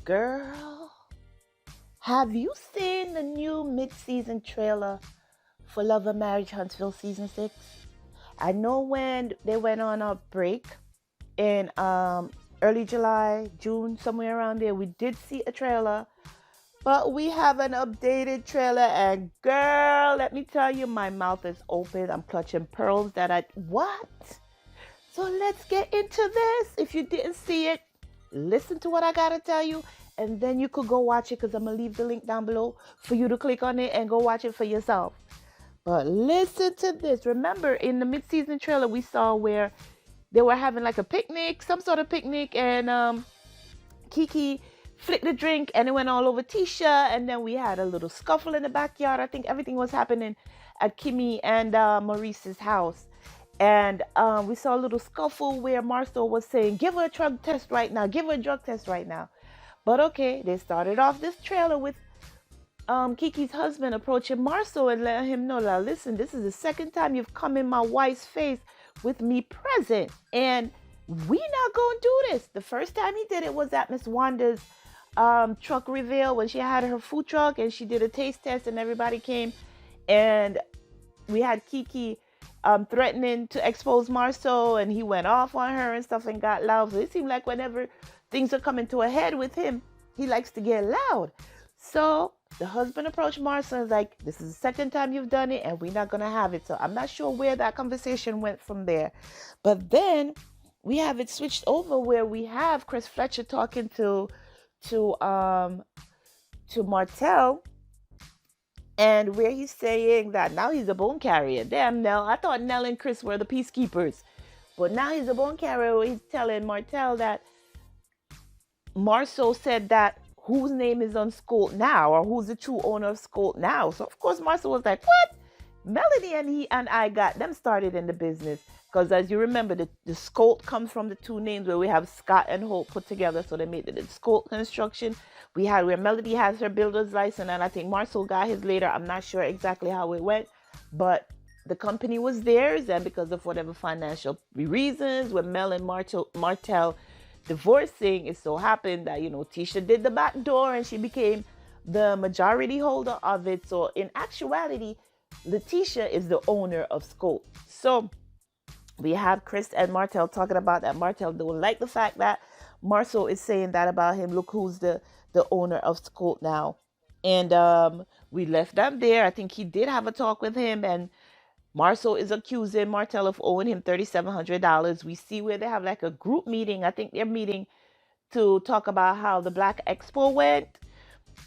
Girl, have you seen the new mid-season trailer for Love and Marriage Huntsville season 6? I know when they went on a break in early July, June, somewhere around there, we did see a trailer, but we have an updated trailer, and girl, let me tell you, my mouth is open. I'm clutching pearls that I what? So let's get into this. If you didn't see it, listen to what I gotta tell you, and then you could go watch it because I'm gonna leave the link down below for you to click on it and go watch it for yourself. But listen to this. Remember, in the mid-season trailer, we saw where they were having like a picnic, some sort of picnic, and Kiki flicked the drink and it went all over Tisha, and then we had a little scuffle in the backyard. I think everything was happening at Kimmy and Maurice's house. And we saw a little scuffle where Marcel was saying, give her a drug test right now, give her a drug test right now. But okay, they started off this trailer with Kiki's husband approaching Marcel and letting him know that, listen, this is the second time you've come in my wife's face with me present. And we not going to do this. The first time he did it was at Miss Wanda's truck reveal when she had her food truck and she did a taste test and everybody came. And we had Kiki threatening to expose Marceau, and he went off on her and stuff and got loud. So it seemed like whenever things are coming to a head with him, he likes to get loud. So the husband approached Marceau and was like, this is the second time you've done it and we're not going to have it. So I'm not sure where that conversation went from there. But then we have it switched over where we have Chris Fletcher talking to Martell, and where he's saying that now he's a bone carrier. Damn, Nell. I thought Nell and Chris were the peacekeepers. But now he's a bone carrier where he's telling Martell that Marceau said that whose name is on Scolt now, or who's the true owner of Scolt now. So, of course, Marceau was like, what? Melody and he and I got them started in the business. Because as you remember, the Scolt comes from the two names where we have Scott and Holt put together. So they made the Scolt construction. We had where Melody has her builder's license, and I think Marcel got his later. I'm not sure exactly how it went, but the company was theirs, and because of whatever financial reasons, when Mel and Martell divorcing, it so happened that, Tisha did the back door and she became the majority holder of it. So in actuality, Letitia is the owner of Scope. So we have Chris and Martell talking about that. Martell don't like the fact that Marceau is saying that about him. Look who's the owner of Scope now. And we left them there. I think he did have a talk with him, and Marceau is accusing Martell of owing him $3,700. We see where they have like a group meeting. I think they're meeting to talk about how the Black Expo went.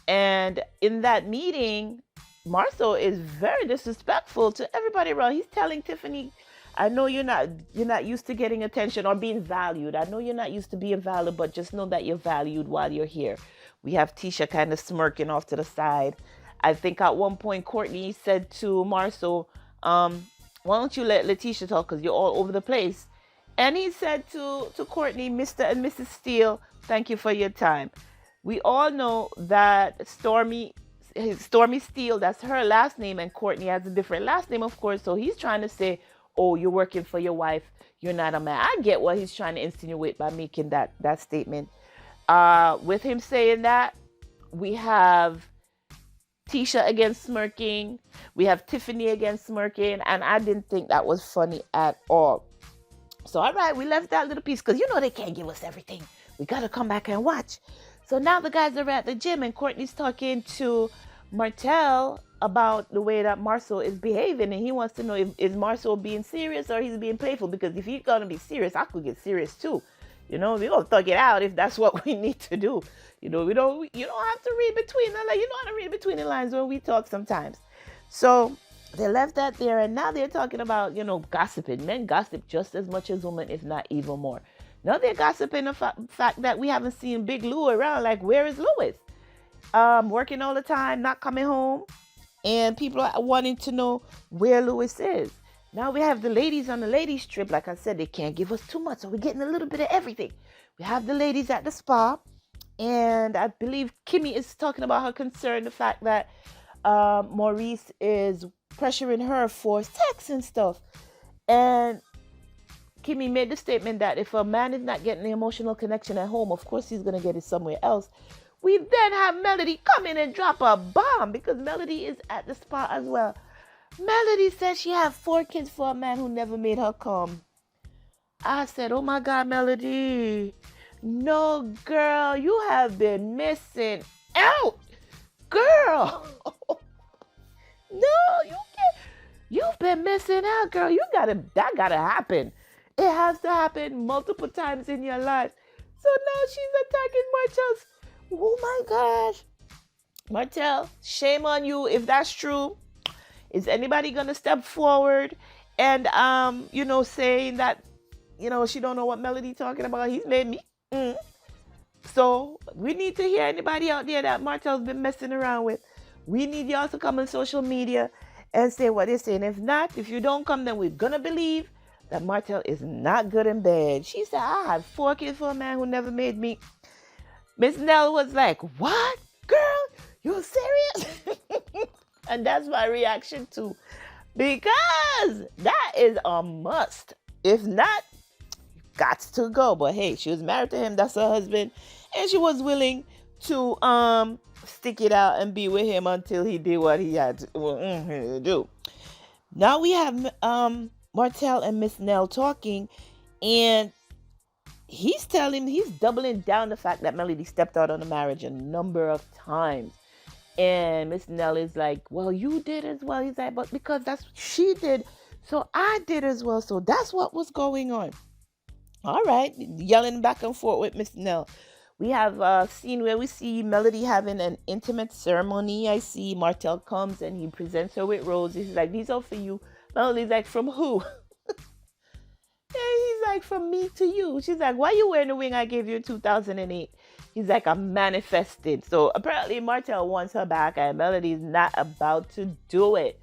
And in that meeting, Marceau is very disrespectful to everybody around. He's telling Tiffany, I know you're not used to getting attention or being valued. I know you're not used to being valued, but just know that you're valued while you're here. We have Tisha kind of smirking off to the side. I think at one point Courtney said to Marceau, why don't you let Letitia talk because you're all over the place. And he said to Courtney, Mr. and Mrs. Steele, thank you for your time. We all know that Stormy Steele, that's her last name, and Courtney has a different last name, of course. So he's trying to say, oh, you're working for your wife, you're not a man. I get what he's trying to insinuate by making that statement. With him saying that, we have Tisha again smirking. We have Tiffany again smirking. And I didn't think that was funny at all. So, all right, we left that little piece because, they can't give us everything. We got to come back and watch. So now the guys are at the gym and Courtney's talking to Martell about the way that Marceau is behaving. And he wants to know, is Marceau being serious or he's being playful? Because if he's going to be serious, I could get serious too. We're going to thug it out if that's what we need to do. You don't have to read between the lines. You know how to read between the lines when we talk sometimes. So they left that there, and now they're talking about, gossiping. Men gossip just as much as women, if not even more. Now they're gossiping the fact that we haven't seen Big Lou around. Like, where is Louis? Working all the time, not coming home. And people are wanting to know where Louis is. Now we have the ladies on the ladies trip. Like I said, they can't give us too much, so we're getting a little bit of everything. We have the ladies at the spa, and I believe Kimmy is talking about her concern, the fact that Maurice is pressuring her for sex and stuff. And Kimmy made the statement that if a man is not getting the emotional connection at home, of course he's going to get it somewhere else. We then have Melody come in and drop a bomb because Melody is at the spot as well. Melody said she had 4 kids for a man who never made her come. I said, oh my God, Melody. No, girl, you have been missing out. Girl. No, you can't. You've been missing out, girl. That gotta happen. It has to happen multiple times in your life. So now she's attacking Martell's. Oh my gosh. Martell, shame on you if that's true. Is anybody gonna step forward and saying that, she don't know what Melody talking about? He's made me. So we need to hear anybody out there that Martell's been messing around with. We need y'all to come on social media and say what they're saying. If not, if you don't come, then we're gonna believe that Martell is not good in bed. She said, I had 4 kids for a man who never made me. Miss Nell was like, what? Girl, you serious? And that's my reaction too. Because that is a must. If not, got to go. But hey, she was married to him. That's her husband. And she was willing to stick it out and be with him until he did what he had to do. Now we have Martell and Miss Nell talking, and he's doubling down the fact that Melody stepped out on the marriage a number of times. And Miss Nell is like, well, you did as well. He's like, but because that's what she did, so I did as well. So that's what was going on. All right, yelling back and forth with Miss Nell. We have a scene where we see Melody having an intimate ceremony. I see Martell comes and he presents her with roses. He's like, these are for you. Melody's like, from who? And he's like, from me to you. She's like, why are you wearing the ring I gave you in 2008? He's like, I'm manifested. So apparently Martell wants her back and Melody's not about to do it.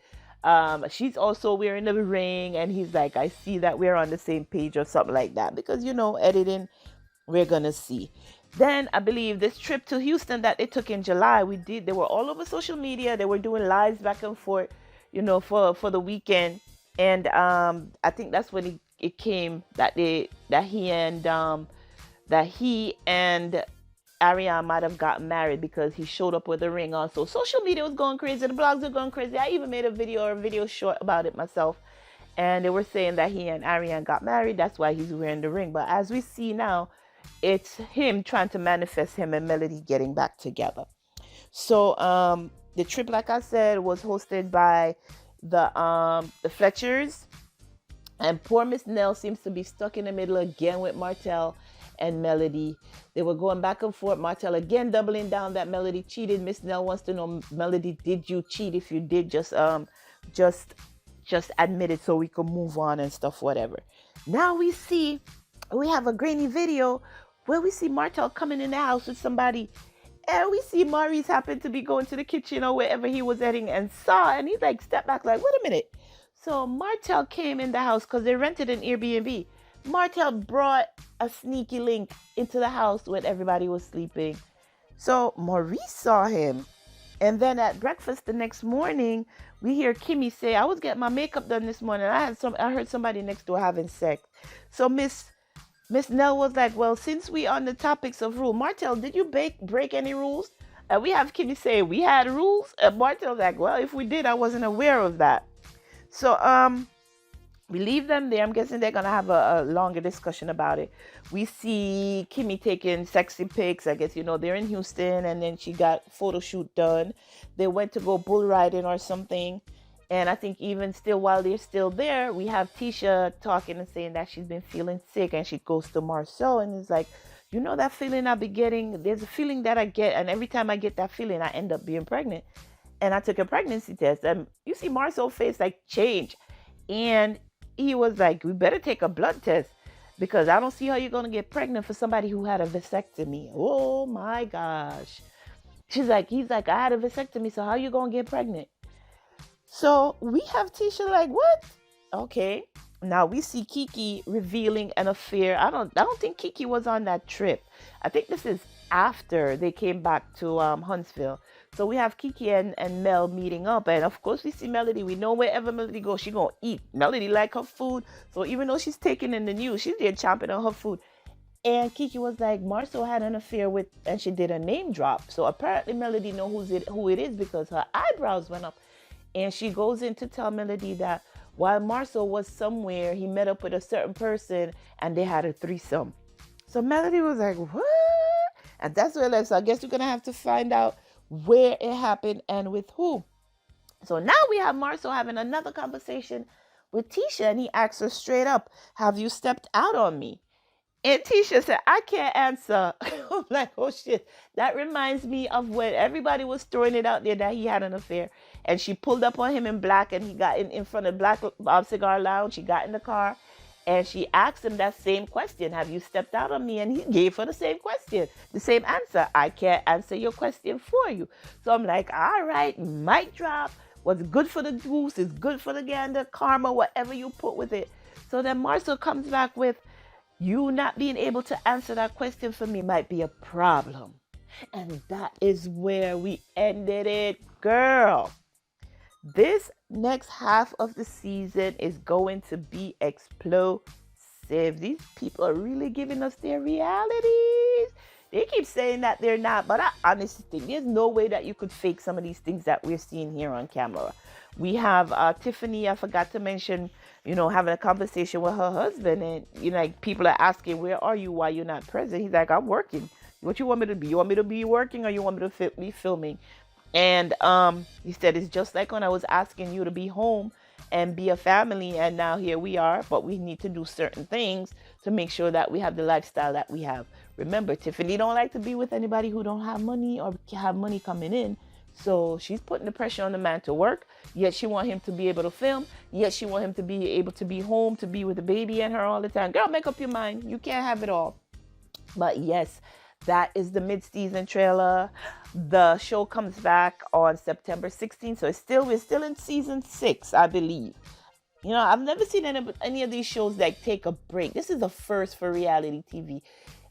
She's also wearing the ring and he's like, I see that we're on the same page or something like that. Because, editing, we're going to see. Then I believe this trip to Houston that they took in July, they were all over social media. They were doing lives back and forth, for the weekend. And I think that's when it came that he and Ariane might have gotten married because he showed up with a ring on. So social media was going crazy. The blogs were going crazy. I even made a video short about it myself. And they were saying that he and Ariane got married. That's why he's wearing the ring. But as we see now, it's him trying to manifest him and Melody getting back together. So the trip, like I said, was hosted by the Fletchers. And poor Miss Nell seems to be stuck in the middle again with Martell and Melody. They were going back and forth. Martell again doubling down that Melody cheated. Miss Nell wants to know, Melody, did you cheat? If you did, just admit it so we can move on and stuff, whatever. Now we have a grainy video where we see Martell coming in the house with somebody, and we see Maurice happen to be going to the kitchen or wherever he was heading and he's like, step back, like, wait a minute. So Martell came in the house because they rented an Airbnb. Martell brought a sneaky link into the house when everybody was sleeping. So Maurice saw him. And then at breakfast the next morning, we hear Kimmy say, I was getting my makeup done this morning. I heard somebody next door having sex. So Miss Nell was like, well, since we on the topics of rule, Martell, did you break any rules? And we have Kimmy say, we had rules. And Martell's like, well, if we did, I wasn't aware of that. So we leave them there. I'm guessing they're going to have a longer discussion about it. We see Kimmy taking sexy pics. I guess, they're in Houston, and then she got photo shoot done. They went to go bull riding or something. And I think even still, while they're still there, we have Tisha talking and saying that she's been feeling sick, and she goes to Marceau and is like, that feeling I be getting, there's a feeling that I get, and every time I get that feeling, I end up being pregnant. And I took a pregnancy test, and you see Marceau's face like change. And he was like, we better take a blood test because I don't see how you're going to get pregnant for somebody who had a vasectomy. Oh my gosh. He's like, I had a vasectomy, so how you going to get pregnant? So we have Tisha like, what? Okay. Now we see Kiki revealing an affair. I don't think Kiki was on that trip. I think this is after they came back to Huntsville. So we have Kiki and Mel meeting up. And of course we see Melody. We know wherever Melody goes, she gonna eat. Melody like her food. So even though she's taking in the news, she's there chomping on her food. And Kiki was like, Marceau had an affair with, and she did a name drop. So apparently Melody knows who it is because her eyebrows went up. And she goes in to tell Melody that while Marceau was somewhere, he met up with a certain person and they had a threesome. So Melody was like, what? And that's where it left. So I guess we're going to have to find out where it happened and with who. So now we have Marceau having another conversation with Tisha, and he asks her straight up, have you stepped out on me? And Tisha said, I can't answer. I'm like, oh shit. That reminds me of when everybody was throwing it out there that he had an affair. And she pulled up on him in black, and he got in front of Black Cigar Lounge. She got in the car and she asked him that same question. Have you stepped out on me? And he gave her the same question, the same answer. I can't answer your question for you. So I'm like, all right, mic drop. What's good for the goose is good for the gander. Karma, whatever you put with it. So then Marceau comes back with, you not being able to answer that question for me might be a problem. And that is where we ended it, girl. This next half of the season is going to be explosive. These people are really giving us their realities. They keep saying that they're not, but I honestly think there's no way that you could fake some of these things that we're seeing here on camera. We have Tiffany, I forgot to mention, having a conversation with her husband, and like people are asking, where are you? Why you're not present? He's like, I'm working. What you want me to be? You want me to be working, or you want me to be filming? And he said, it's just like when I was asking you to be home and be a family, and now here we are, but we need to do certain things to make sure that we have the lifestyle that we have. Remember, Tiffany don't like to be with anybody who don't have money or have money coming in. So she's putting the pressure on the man to work, yet she want him to be able to film, yet she want him to be able to be home, to be with the baby and her all the time. Girl, make up your mind. You can't have it all. But yes, that is the mid-season trailer. The show comes back on September 16th. So we're still in season 6, I believe. I've never seen any of these shows that take a break. This is the first for reality TV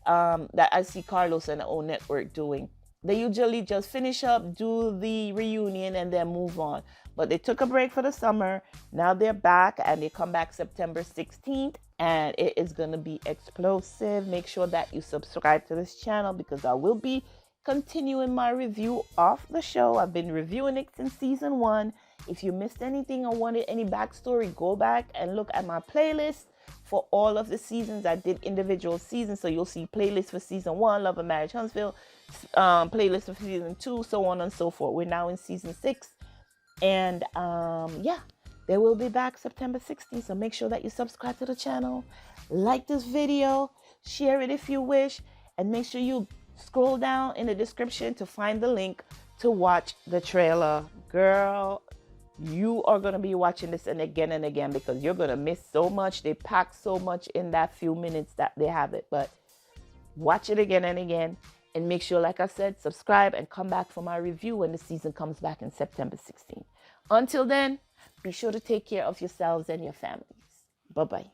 that I see Carlos and the O Network doing. They usually just finish up, do the reunion, and then move on. But they took a break for the summer. Now they're back, and they come back September 16th. And it is going to be explosive. Make sure that you subscribe to this channel because I will be continuing my review of the show. I've been reviewing it since season 1. If you missed anything or wanted any backstory, go back and look at my playlist for all of the seasons. I did individual seasons, so you'll see playlists for season 1, Love and Marriage Huntsville, playlist for season 2, so on and so forth. We're now in season 6. And they will be back September 16th, so make sure that you subscribe to the channel, like this video, share it if you wish, and make sure you scroll down in the description to find the link to watch the trailer. Girl, you are going to be watching this and again because you're going to miss so much. They pack so much in that few minutes that they have it, but watch it again and again, and make sure, like I said, subscribe and come back for my review when the season comes back in September 16th. Until then, be sure to take care of yourselves and your families. Bye-bye.